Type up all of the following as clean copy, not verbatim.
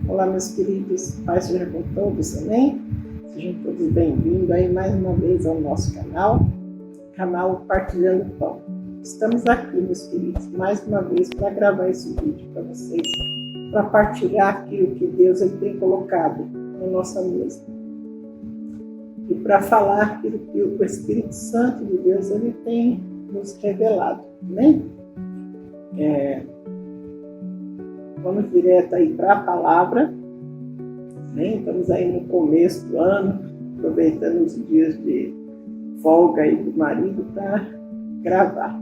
Olá, meus queridos, paz seja com todos, amém? Sejam todos bem-vindos aí mais uma vez ao nosso canal Partilhando Pão. Estamos aqui, meus queridos, mais uma vez para gravar esse vídeo para vocês, para partilhar aquilo que Deus ele tem colocado na nossa mesa e para falar aquilo que o Espírito Santo de Deus ele tem nos revelado, amém? Vamos direto aí para a palavra, amém? Estamos aí no começo do ano, aproveitando os dias de folga aí do marido para gravar.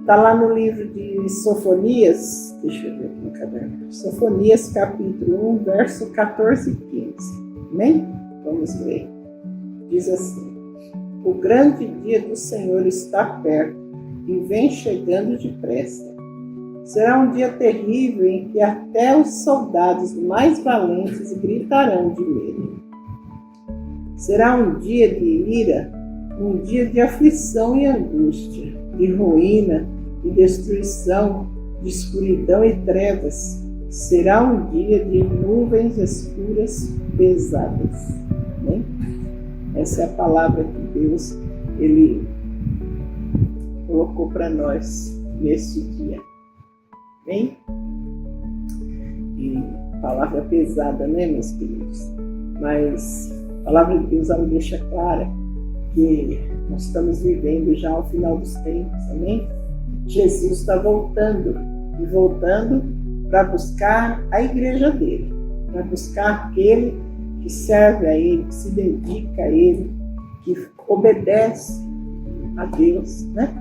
Está lá no livro de Sofonias, deixa eu ver aqui no caderno, Sofonias capítulo 1, verso 14 e 15, amém? Vamos ler. Diz assim: o grande dia do Senhor está perto e vem chegando depressa. Será um dia terrível em que até os soldados mais valentes gritarão de medo. Será um dia de ira, um dia de aflição e angústia, de ruína e destruição, de escuridão e trevas. Será um dia de nuvens escuras pesadas. Né? Essa é a palavra que Deus ele colocou para nós nesse dia. Bem? E palavra pesada, né, meus queridos? Mas a palavra de Deus ela deixa clara que nós estamos vivendo já ao final dos tempos, amém? Jesus está voltando e voltando para buscar a igreja dele, para buscar aquele que serve a ele, que se dedica a ele, que obedece a Deus, né?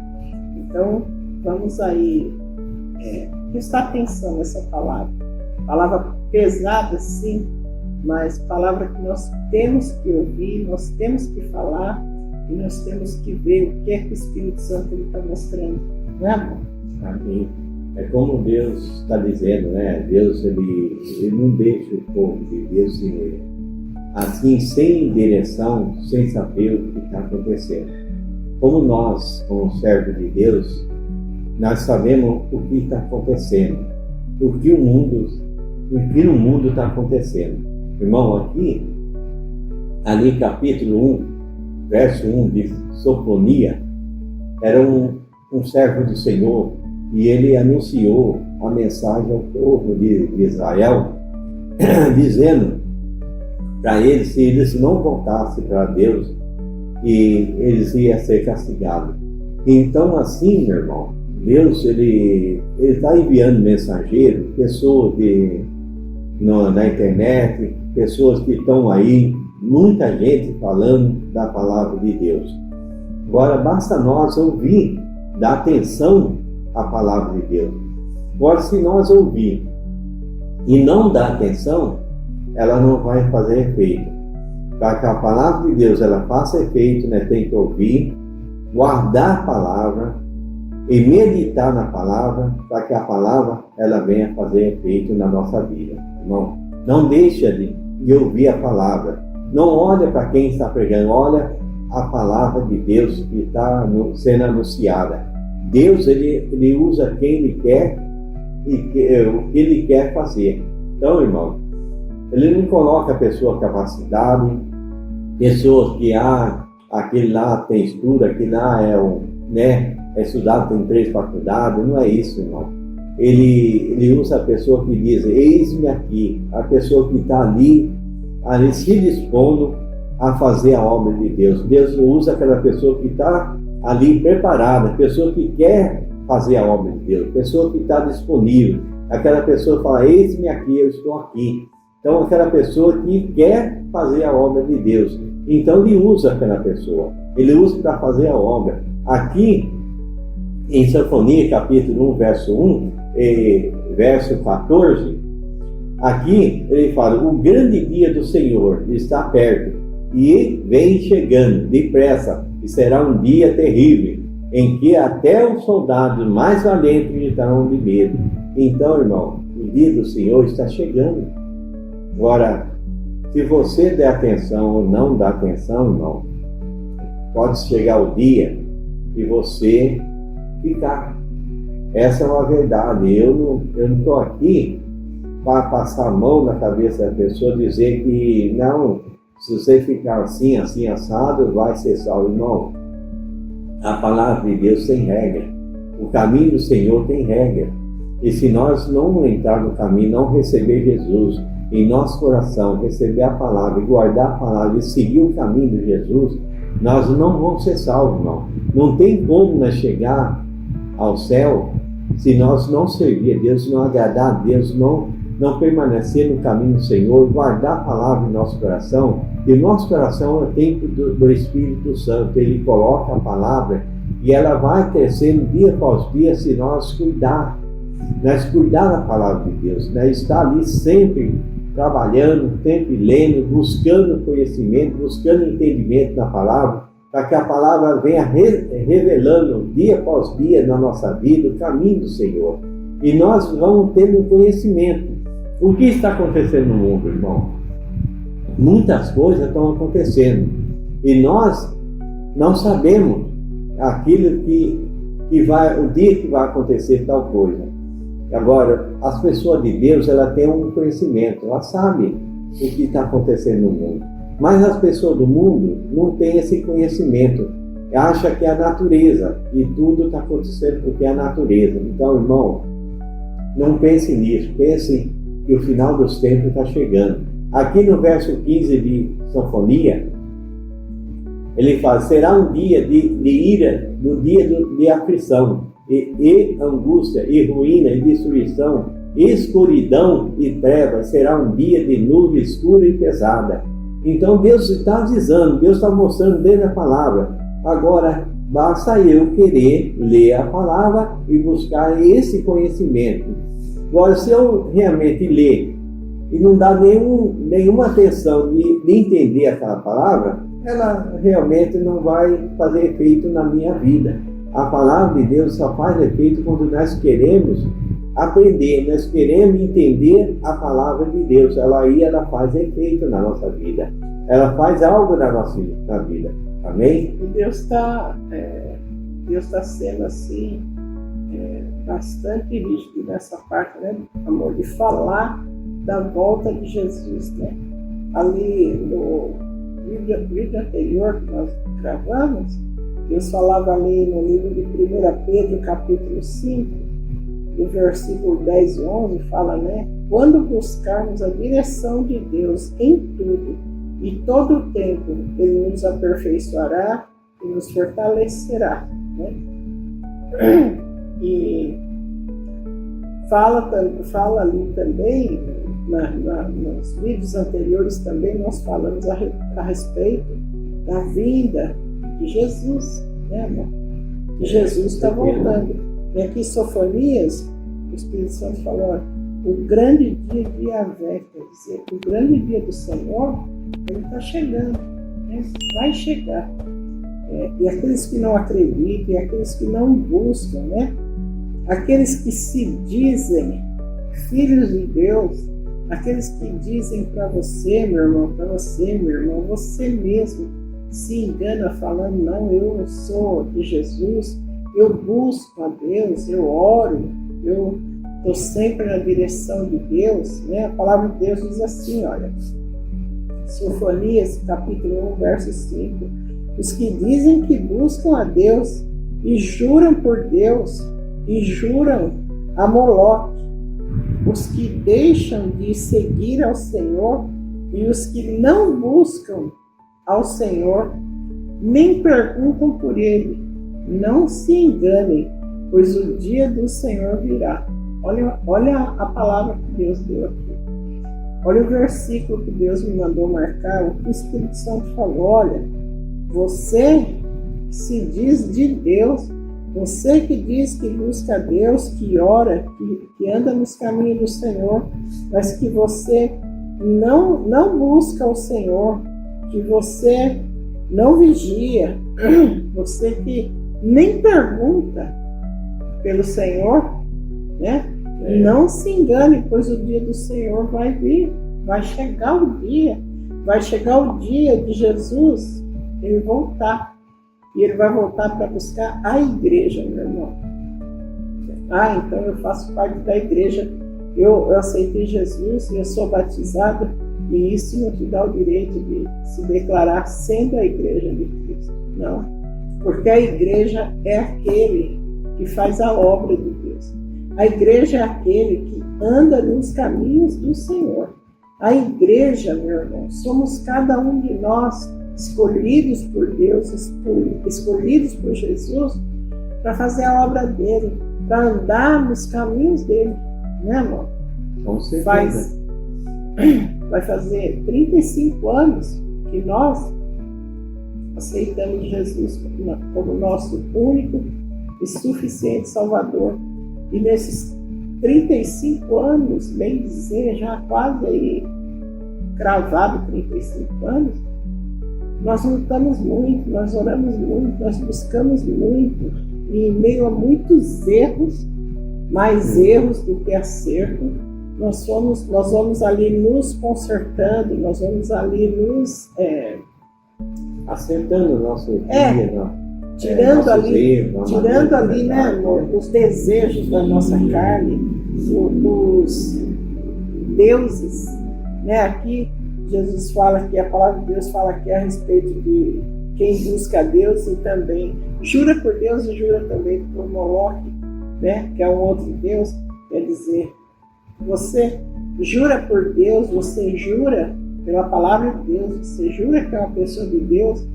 Então, vamos aí prestar atenção nessa palavra. Palavra pesada, sim, mas palavra que nós temos que ouvir, nós temos que falar e nós temos que ver o que é que o Espírito Santo está mostrando. Não é, amor? Amém. É como Deus está dizendo, né? Deus ele não deixa o povo de Deus assim, sem direção, sem saber o que está acontecendo. Como nós, como servos de Deus, nós sabemos o que está acontecendo, o que no mundo está acontecendo. Irmão, ali capítulo 1, verso 1 de Sofonia, era um servo do Senhor e ele anunciou a mensagem ao povo de Israel, dizendo para eles, se eles não voltassem para Deus, e eles iam ser castigados. Então, assim, meu irmão, Deus ele está enviando mensageiros, pessoas na internet, pessoas que estão aí, muita gente falando da palavra de Deus. Agora, basta nós ouvir, dar atenção à palavra de Deus. Agora, se nós ouvir e não dar atenção, ela não vai fazer efeito. Para que a palavra de Deus ela faça efeito, né, tem que ouvir, guardar a palavra e meditar na palavra, para que a palavra ela venha fazer efeito na nossa vida. Irmão, não deixa de ouvir a palavra. Não olha para quem está pregando, olha a palavra de Deus que está sendo anunciada. Deus ele usa quem ele quer e o que ele quer fazer. Então, irmão, ele não coloca a pessoa capacidade, pessoas que aquele lá tem estudo, aquele lá é estudado, tem 3 faculdades, não é isso, irmão. Ele usa a pessoa que diz, eis-me aqui, a pessoa que está ali se dispondo a fazer a obra de Deus. Deus usa aquela pessoa que está ali preparada, pessoa que quer fazer a obra de Deus, pessoa que está disponível, aquela pessoa que fala, eis-me aqui, eu estou aqui. Então, aquela pessoa que quer fazer a obra de Deus. Então, ele usa aquela pessoa, ele usa para fazer a obra. Aqui, em Sofonias, capítulo 1, verso 1, verso 14, aqui ele fala, o grande dia do Senhor está perto e vem chegando depressa, e será um dia terrível, em que até os soldados mais valentes gritarão de medo. Então, irmão, o dia do Senhor está chegando. Agora, se você der atenção ou não dar atenção, irmão, pode chegar o dia e você ficar Essa é uma verdade. Eu não estou aqui para passar a mão na cabeça da pessoa e dizer que não, se você ficar assim, assim, assado, vai ser salvo. Irmão, a palavra de Deus tem regra. O caminho do Senhor tem regra. E se nós não entrar no caminho, não receber Jesus em nosso coração, receber a palavra e guardar a palavra e seguir o caminho de Jesus, nós não vamos ser salvos, irmão. Não tem como nós chegar ao céu se nós não servir a Deus, não agradar a Deus, não permanecer no caminho do Senhor, guardar a palavra em nosso coração. E o nosso coração é o templo do Espírito Santo. Ele coloca a palavra e ela vai crescendo dia após dia se nós cuidar da palavra de Deus, né? Estar ali sempre trabalhando, sempre lendo, buscando conhecimento, buscando entendimento na palavra, para que a palavra venha revelando dia após dia na nossa vida o caminho do Senhor. E nós vamos tendo um conhecimento. O que está acontecendo no mundo, irmão? Muitas coisas estão acontecendo e nós não sabemos aquilo que vai, o dia que vai acontecer tal coisa. Agora, as pessoas de Deus, ela tem um conhecimento, ela sabe o que está acontecendo no mundo. Mas as pessoas do mundo não têm esse conhecimento. Acha que é a natureza e tudo está acontecendo porque é a natureza. Então, irmão, não pense nisso. Pense que o final dos tempos está chegando. Aqui no verso 15 de Sofonia, ele fala: será um dia de ira, no dia de aflição, e angústia, e ruína, e destruição, escuridão e trevas. Será um dia de nuvem escura e pesada. Então Deus está avisando, Deus está mostrando dentro da palavra. Agora, basta eu querer ler a palavra e buscar esse conhecimento. Agora, se eu realmente ler e não dar nenhuma atenção de entender aquela palavra, ela realmente não vai fazer efeito na minha vida. A palavra de Deus só faz efeito quando nós queremos aprender, nós queremos entender a palavra de Deus. Ela faz efeito na nossa vida. Ela faz algo na nossa vida. Amém? E Deus está sendo assim, bastante rígido nessa parte, né, amor, de falar da volta de Jesus, né? Ali no vídeo anterior que nós gravamos, Deus falava ali no livro de 1 Pedro, capítulo 5, no versículo 10 e 11, fala, né? Quando buscarmos a direção de Deus em tudo e todo o tempo, Ele nos aperfeiçoará e nos fortalecerá, né? E fala ali também, nos vídeos anteriores também, nós falamos a respeito da vinda de Jesus, né, amor? Jesus está voltando. E aqui em Sofonias, o Espírito Santo falou: o grande dia de Yahvé, quer dizer, o grande dia do Senhor, ele está chegando, né? Vai chegar. E aqueles que não acreditam, e aqueles que não buscam, né? Aqueles que se dizem filhos de Deus, aqueles que dizem para você, meu irmão, para você, meu irmão, você mesmo se engana falando: não, eu sou de Jesus, eu busco a Deus, eu oro, eu estou sempre na direção de Deus, né? A palavra de Deus diz assim, olha, Sofonias, capítulo 1, verso 5, os que dizem que buscam a Deus e juram por Deus e juram a Moloque, os que deixam de seguir ao Senhor e os que não buscam ao Senhor, nem perguntam por Ele. Não se enganem, pois o dia do Senhor virá. Olha a palavra que Deus deu aqui. Olha o versículo que Deus me mandou marcar, o que o Espírito Santo falou. Olha, você se diz de Deus, você que diz que busca a Deus, que ora, que anda nos caminhos do Senhor, mas que você não busca o Senhor, que você não vigia, você que nem pergunta pelo Senhor, né? Não se engane, pois o dia do Senhor vai vir, vai chegar o dia de Jesus, Ele voltar. E Ele vai voltar para buscar a igreja, meu irmão. Então eu faço parte da igreja, eu aceitei Jesus, eu sou batizado, e isso não te dá o direito de se declarar sendo a igreja de Cristo. Não, porque a igreja é aquele que faz a obra de Deus. A igreja é aquele que anda nos caminhos do Senhor. A igreja, meu irmão, somos cada um de nós escolhidos por Deus, escolhidos por Jesus para fazer a obra dele, para andar nos caminhos dele, né, irmão? Com certeza. Vai fazer 35 anos que nós aceitamos Jesus como nosso único e suficiente Salvador. E nesses 35 anos, bem dizer, já quase aí cravado 35 anos, nós lutamos muito, nós oramos muito, nós buscamos muito, e em meio a muitos erros, mais erros do que acerto, nós vamos ali nos consertando, nós vamos ali nos acertando o nosso dia, tirando ali, né, os desejos da nossa carne, os deuses, né? Aqui Jesus fala que a palavra de Deus fala aqui a respeito de quem busca a Deus, e também jura por Deus e jura também por Moloque, né? Que é um outro Deus. Quer dizer, você jura por Deus, você jura pela palavra de Deus, você jura que é uma pessoa de Deus,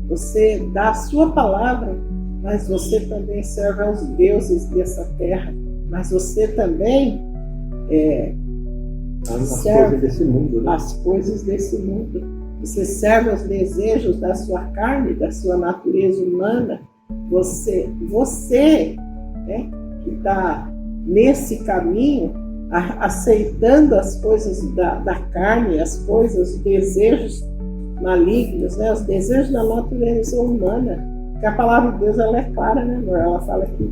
você dá a sua palavra, mas você também serve aos deuses dessa terra, mas você também serve coisas desse mundo, né? as coisas desse mundo. Você serve aos desejos da sua carne, da sua natureza humana. Você né, que está nesse caminho, aceitando as coisas da carne, as coisas, os desejos malignos, né, os desejos da natureza humana. Porque a palavra de Deus ela é clara, né, amor? Ela fala que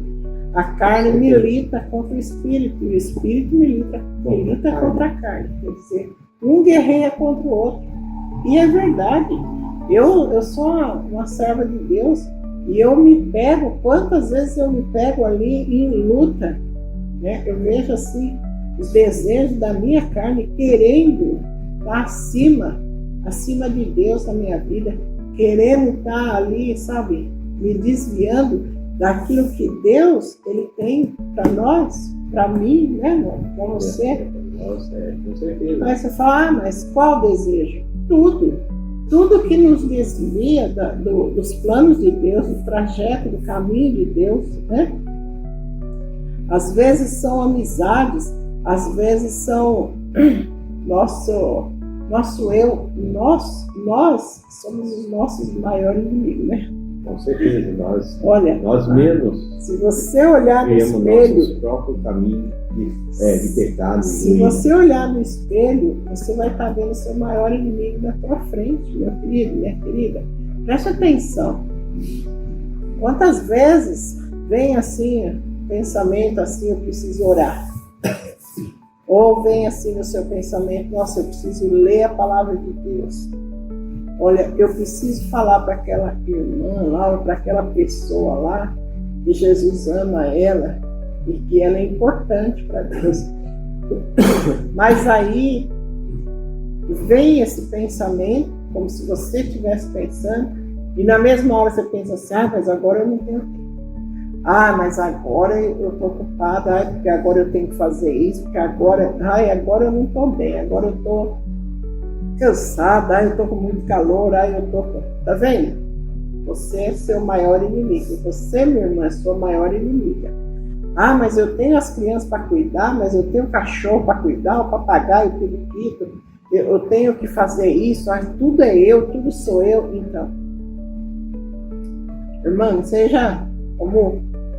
a carne milita contra o espírito, e o espírito milita contra a carne. Quer dizer, um guerreia contra o outro. E é verdade. Eu sou uma serva de Deus, e eu me pego, quantas vezes eu me pego ali em luta, né? Eu vejo assim os desejos da minha carne querendo estar acima de Deus na minha vida, querendo estar ali, sabe, me desviando daquilo que Deus ele tem para nós, para mim, né, irmão? Para você. Nossa, com certeza. Aí você fala, mas qual desejo? Tudo que nos desvia dos planos de Deus, do trajeto, do caminho de Deus, né? Às vezes são amizades, às vezes são nosso eu, nós somos os nossos maiores inimigos, né? Com certeza, nós mesmos. Se você olhar no espelho, nosso próprio caminho de pecado. Se você olhar no espelho, você vai estar vendo o seu maior inimigo na tua frente, meu querido, minha querida. Preste atenção. Quantas vezes vem assim, pensamento assim, eu preciso orar. Ou vem assim no seu pensamento, nossa, eu preciso ler a palavra de Deus. Olha, eu preciso falar para aquela irmã lá, ou para aquela pessoa lá, que Jesus ama ela e que ela é importante para Deus. Mas aí vem esse pensamento, como se você estivesse pensando, e na mesma hora você pensa assim, mas agora eu não tenho tempo. Mas agora eu estou ocupada, porque agora eu tenho que fazer isso, porque agora eu não estou bem, agora eu estou cansada, eu estou com muito calor, Tá vendo? Você é seu maior inimigo. Você, minha irmã, é sua maior inimiga. Mas eu tenho as crianças para cuidar, mas eu tenho o cachorro para cuidar, o papagaio, o periquito, eu tenho que fazer isso, tudo é eu, tudo sou eu. Então, irmã, você já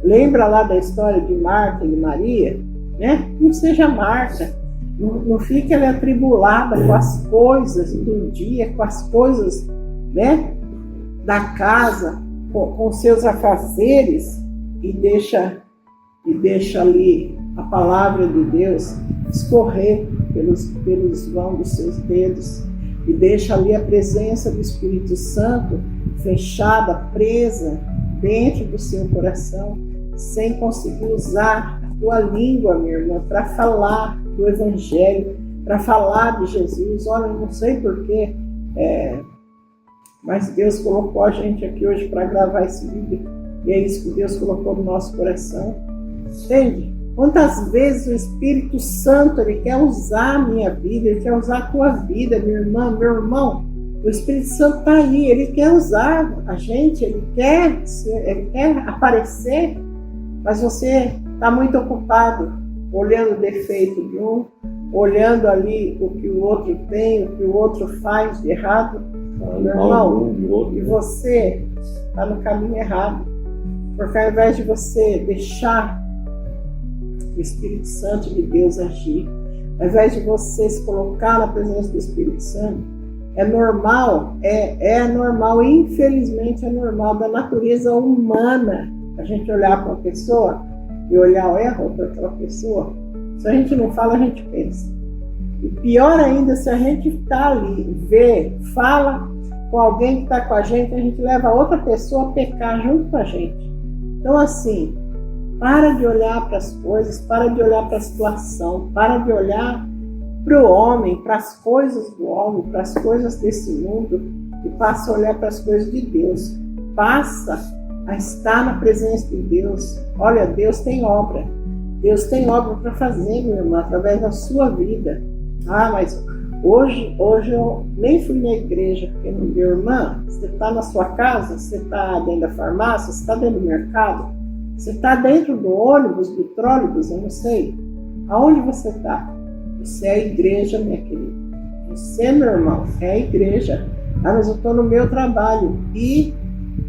lembra lá da história de Marta e Maria, né? Não seja Marta. Não fique atribulada com as coisas do dia, com as coisas, né, da casa, com seus afazeres, e deixa ali a palavra de Deus escorrer pelos vãos dos seus dedos, e deixa ali a presença do Espírito Santo fechada, presa dentro do seu coração, sem conseguir usar tua língua, minha irmã, para falar do Evangelho, para falar de Jesus. Olha, eu não sei porquê, mas Deus colocou a gente aqui hoje para gravar esse vídeo, e é isso que Deus colocou no nosso coração. Entende? Quantas vezes o Espírito Santo, ele quer usar a minha vida, ele quer usar a tua vida, minha irmã, meu irmão. O Espírito Santo está aí, ele quer usar a gente, ele quer aparecer, mas você está muito ocupado, olhando o defeito de um, olhando ali o que o outro tem, o que o outro faz de errado, meu irmão, e você está no caminho errado, porque ao invés de você deixar o Espírito Santo de Deus agir, ao invés de você se colocar na presença do Espírito Santo, é normal, infelizmente é normal da natureza humana a gente olhar para uma pessoa e olhar o erro para aquela pessoa. Se a gente não fala, a gente pensa. E pior ainda, se a gente está ali, vê, fala com alguém que está com a gente leva a outra pessoa a pecar junto com a gente. Então assim, para de olhar para as coisas, para de olhar para a situação, para de olhar para o homem, para as coisas do homem, para as coisas desse mundo, e passa a olhar para as coisas de Deus. Passa a estar na presença de Deus. Olha, Deus tem obra. Deus tem obra para fazer, minha irmã, através da sua vida. Ah, mas hoje eu nem fui na igreja, porque, minha irmã, você está na sua casa, você está dentro da farmácia, você está dentro do mercado, você está dentro do ônibus, do trólebus, eu não sei. Aonde você está? Você é a igreja, minha querida. Você, meu irmão, é a igreja. Ah, mas eu estou no meu trabalho. E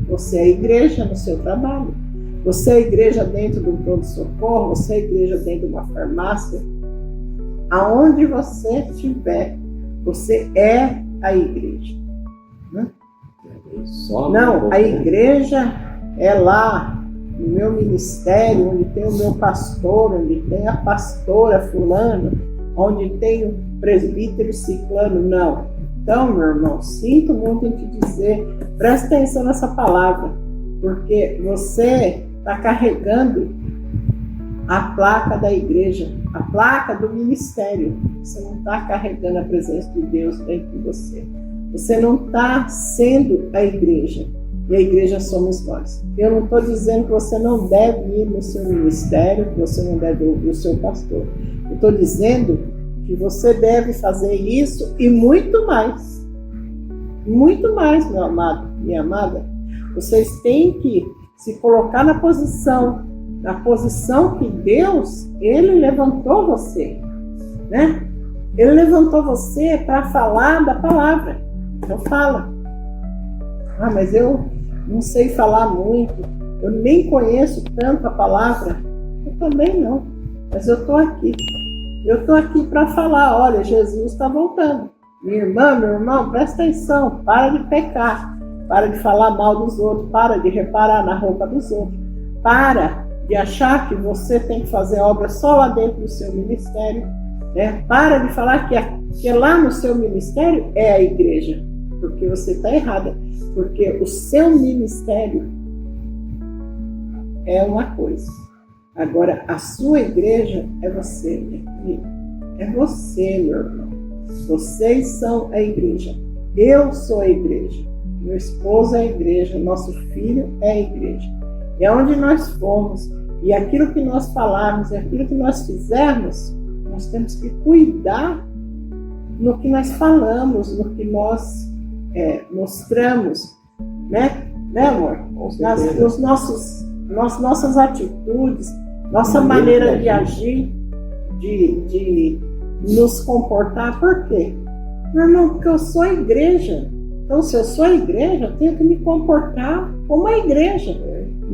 você é a igreja no seu trabalho. Você é a igreja dentro do pronto-socorro, você é a igreja dentro de uma farmácia. Aonde você estiver, você é a igreja. Não, a igreja é lá, no meu ministério, onde tem o meu pastor, onde tem a pastora fulano, onde tem o presbítero ciclano. Não. Então, meu irmão, sinto muito em te dizer, presta atenção nessa palavra, porque você está carregando a placa da igreja, a placa do ministério. Você não está carregando a presença de Deus dentro de você. Você não está sendo a igreja. E a igreja somos nós. Eu não estou dizendo que você não deve ir no seu ministério, que você não deve ouvir o seu pastor. Eu estou dizendo que você deve fazer isso e muito mais. Muito mais, meu amado, minha amada. Vocês têm que se colocar na posição que Deus, Ele levantou você, né? Ele levantou você para falar da palavra. Então fala. Ah, mas eu não sei falar muito, eu nem conheço tanto a palavra. Eu também não, mas eu estou aqui. Eu estou aqui para falar, olha, Jesus está voltando. Minha irmã, meu irmão, presta atenção, para de pecar, para de falar mal dos outros, para de reparar na roupa dos outros, para de achar que você tem que fazer obra só lá dentro do seu ministério, né? Para de falar que lá no seu ministério é a igreja, porque você está errada, porque o seu ministério é uma coisa. Agora, a sua igreja é você, minha querida. É você, meu irmão. Vocês são a igreja. Eu sou a igreja. Meu esposo é a igreja. Nosso filho é a igreja. E aonde nós formos, e aquilo que nós falarmos, e aquilo que nós fizermos, nós temos que cuidar no que nós falamos, no que nós mostramos, né, amor? Nas nossas atitudes, nossa maneira de agir, de nos comportar. Por quê? Meu irmão, porque eu sou a igreja. Então, se eu sou a igreja, eu tenho que me comportar como a igreja.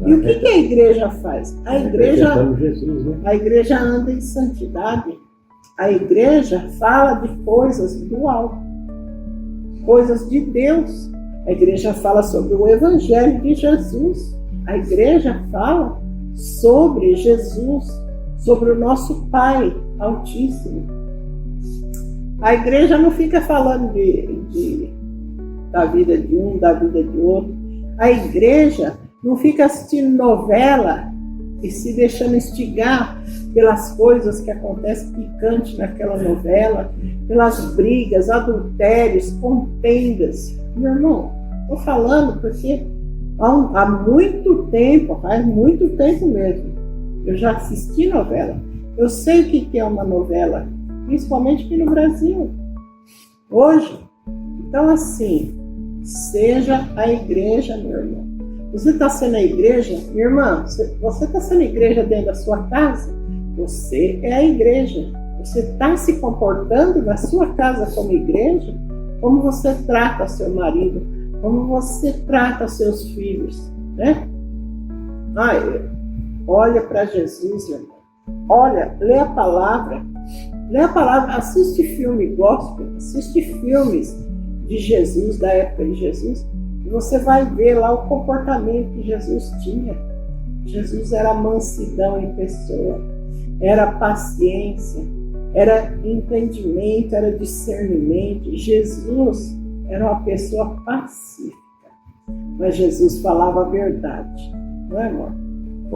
E o que a igreja faz? A igreja anda em santidade. A igreja fala de coisas do alto, coisas de Deus. A igreja fala sobre o Evangelho de Jesus. A igreja fala sobre Jesus, sobre o nosso Pai Altíssimo. A igreja não fica falando da vida de um, da vida de outro. A igreja não fica assistindo novela e se deixando instigar pelas coisas que acontecem picante naquela novela, pelas brigas, adultérios, contendas. Meu irmão, estou falando porque há muito tempo, faz muito tempo mesmo, eu já assisti novela. Eu sei o que é uma novela, principalmente aqui no Brasil, hoje. Então, assim, seja a igreja, meu irmão. Você está sendo a igreja, minha irmã, você está sendo a igreja dentro da sua casa? Você é a igreja. Você está se comportando na sua casa como igreja? Como você trata seu marido? Como você trata seus filhos? Né? Olha para Jesus, meu irmão. Olha, lê a palavra. Lê a palavra, assiste filme gospel, assiste filmes de Jesus, da época de Jesus, e você vai ver lá o comportamento que Jesus tinha. Jesus era mansidão em pessoa, era paciência, era entendimento, era discernimento. Jesus era uma pessoa pacífica, mas Jesus falava a verdade, não é, amor?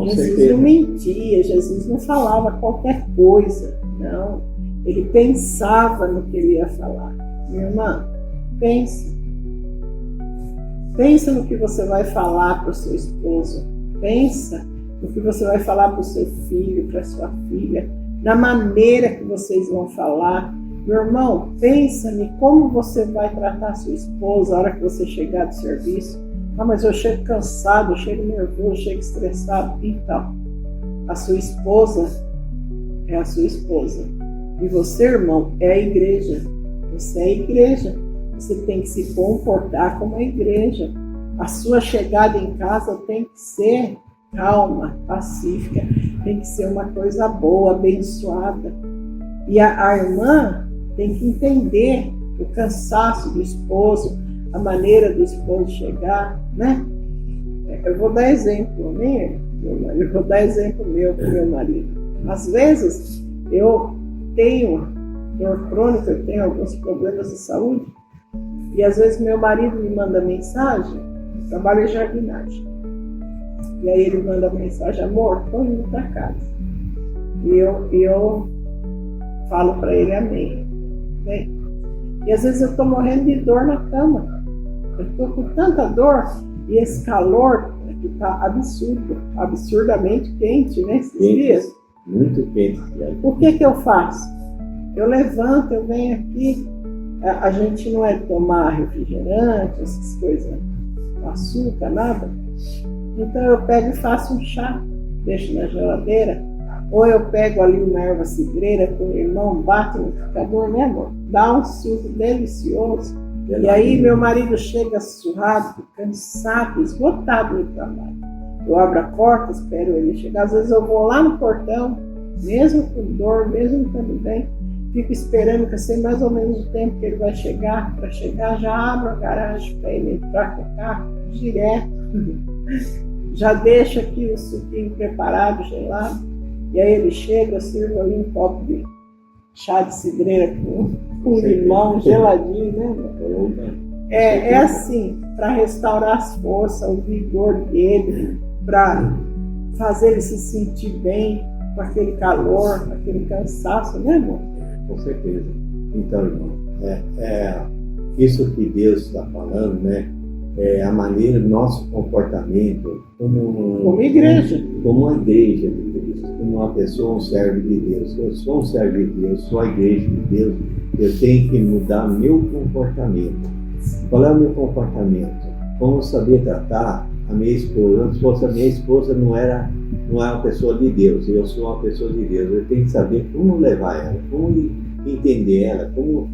Jesus não mentia, Jesus não falava qualquer coisa, não. Ele pensava no que ele ia falar. Minha irmã, pensa. Pensa no que você vai falar para o seu esposo. Pensa no que você vai falar para o seu filho, para a sua filha. Na maneira que vocês vão falar. Meu irmão, pensa em como você vai tratar a sua esposa na hora que você chegar do serviço. Mas eu chego cansado, eu chego nervoso, eu chego estressado. Então, a sua esposa é a sua esposa. E você, irmão, é a igreja. Você é a igreja. Você tem que se comportar como a igreja. A sua chegada em casa tem que ser calma, pacífica. Tem que ser uma coisa boa, abençoada. E a irmã tem que entender o cansaço do esposo, a maneira do esposo chegar, né? Eu vou dar exemplo, né? Eu vou dar exemplo meu para o meu marido. Às vezes, eu tenho dor crônica, eu tenho alguns problemas de saúde, e às vezes meu marido me manda mensagem, eu trabalho em jardinagem, e aí ele manda mensagem: amor, estou indo para casa. E eu falo para ele amém. Bem, e às vezes eu estou morrendo de dor na cama, eu estou com tanta dor, e esse calor que está absurdamente quente, né, esses dias. Muito quente. O que eu faço? Eu levanto, eu venho aqui. A gente não é tomar refrigerante, essas coisas, açúcar, nada. Então eu pego e faço um chá, deixo na geladeira. Ou eu pego ali uma erva cidreira com limão, bato no liquidificador, né, amor? Dá um suco delicioso. E aí meu marido chega surrado, cansado, esgotado do trabalho. Eu abro a porta, espero ele chegar. Às vezes eu vou lá no portão, mesmo com dor, mesmo estando bem, fico esperando, que eu sei mais ou menos o tempo que ele vai chegar. Para chegar, já abro a garagem para ele entrar com o carro direto. Já deixo aqui o suquinho preparado, gelado. E aí ele chega, eu sirvo ali um copo de chá de cidreira com limão geladinho, né? É assim, para restaurar as forças, o vigor dele, para fazer ele se sentir bem com aquele calor, aquele cansaço, né, amor? Com certeza. Então, irmão, isso que Deus está falando, né? É a maneira do nosso comportamento como igreja. Como uma igreja de Cristo, como uma pessoa, um servo de Deus. Eu sou um servo de Deus, sou a igreja de Deus, eu tenho que mudar meu comportamento. Qual é o meu comportamento? Como saber tratar a minha esposa? Se fosse a minha esposa, não é uma pessoa de Deus, eu sou uma pessoa de Deus. Eu tenho que saber como levar ela, como entender ela, como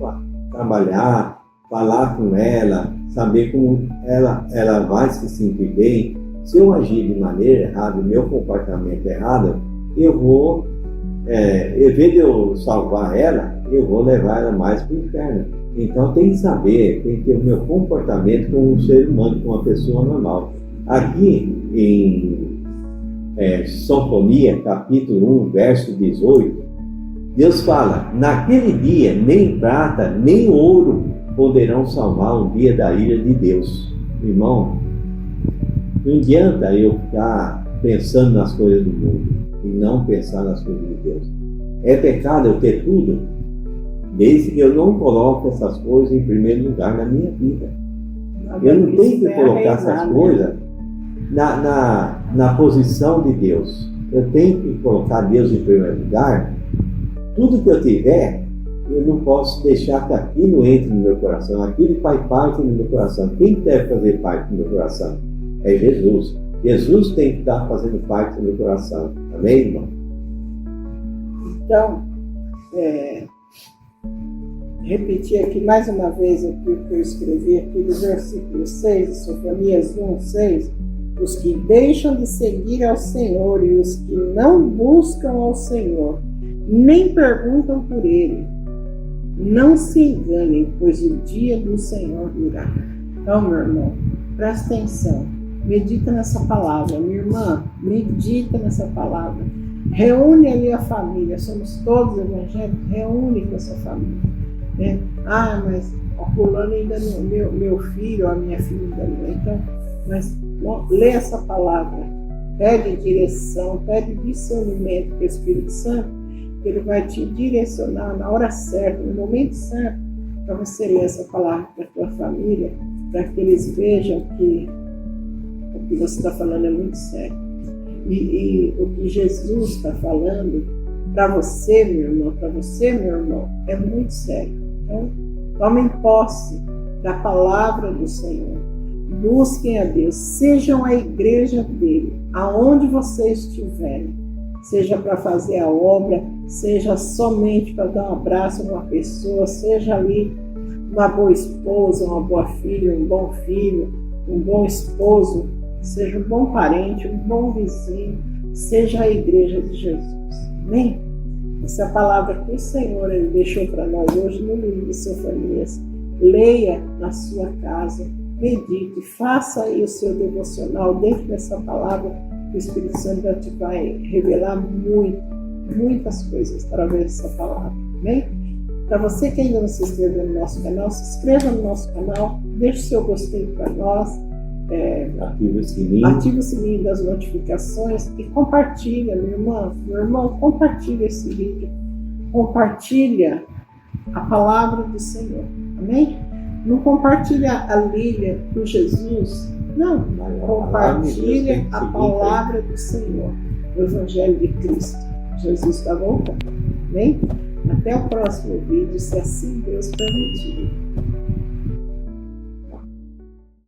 trabalhar, falar com ela, saber como ela vai se sentir bem. Se eu agir de maneira errada, o meu comportamento errado, eu vou, em vez de eu salvar ela, eu vou levar ela mais para o inferno. Então tem que saber, tem que ter o meu comportamento como um ser humano, como uma pessoa normal. Aqui em Sofonia, capítulo 1, verso 18, Deus fala: naquele dia nem prata, nem ouro poderão salvar o dia da ira de Deus. Irmão, não adianta eu ficar pensando nas coisas do mundo e não pensar nas coisas de Deus. É pecado eu ter tudo, desde que eu não coloque essas coisas em primeiro lugar na minha vida. Eu não tenho que colocar essas coisas na posição de Deus. Eu tenho que colocar Deus em primeiro lugar. Tudo que eu tiver, eu não posso deixar que aquilo entre no meu coração. Aquilo faz parte do meu coração. Quem deve fazer parte do meu coração? É Jesus. Jesus tem que estar fazendo parte do meu coração. Amém, irmão? Então, repetir aqui mais uma vez o que eu escrevi aqui no versículo 6, de Sofonias 1, 6. Os que deixam de seguir ao Senhor e os que não buscam ao Senhor, nem perguntam por Ele, não se enganem, pois o dia do Senhor virá. Então, meu irmão, presta atenção, medita nessa palavra. Minha irmã, medita nessa palavra. Reúne ali a família, somos todos evangélicos, reúne com essa família. Né? Ah, mas o fulano ainda não, meu filho ou a minha filha ainda não. Então, mas lê essa palavra, pede direção, pede discernimento para o Espírito Santo, que ele vai te direcionar na hora certa, no momento certo, para você ler essa palavra para a tua família, para que eles vejam que o que você está falando é muito sério. E o que Jesus está falando para você, meu irmão, para você, meu irmão, é muito sério. Então, tomem posse da palavra do Senhor. Busquem a Deus, sejam a igreja dele, aonde vocês estiverem, seja para fazer a obra, seja somente para dar um abraço a uma pessoa, seja ali uma boa esposa, uma boa filha, um bom filho, um bom esposo, seja um bom parente, um bom vizinho, seja a igreja de Jesus. Amém? Essa palavra que o Senhor ele deixou para nós hoje no livro de Sofonias. Leia na sua casa, medite, faça aí o seu devocional dentro dessa palavra, que o Espírito Santo vai revelar muitas coisas através dessa palavra. Amém? Para você que ainda não se inscreveu no nosso canal, se inscreva no nosso canal, deixe o seu gostei para nós, ative o sininho das notificações e compartilha, minha irmã, meu irmão, compartilha esse vídeo, compartilha a palavra do Senhor. Amém? Não compartilha a Lília do Jesus, não. Compartilha a palavra do Senhor, o Evangelho de Cristo. Jesus está voltando. Amém? Até o próximo vídeo, se assim Deus permitir.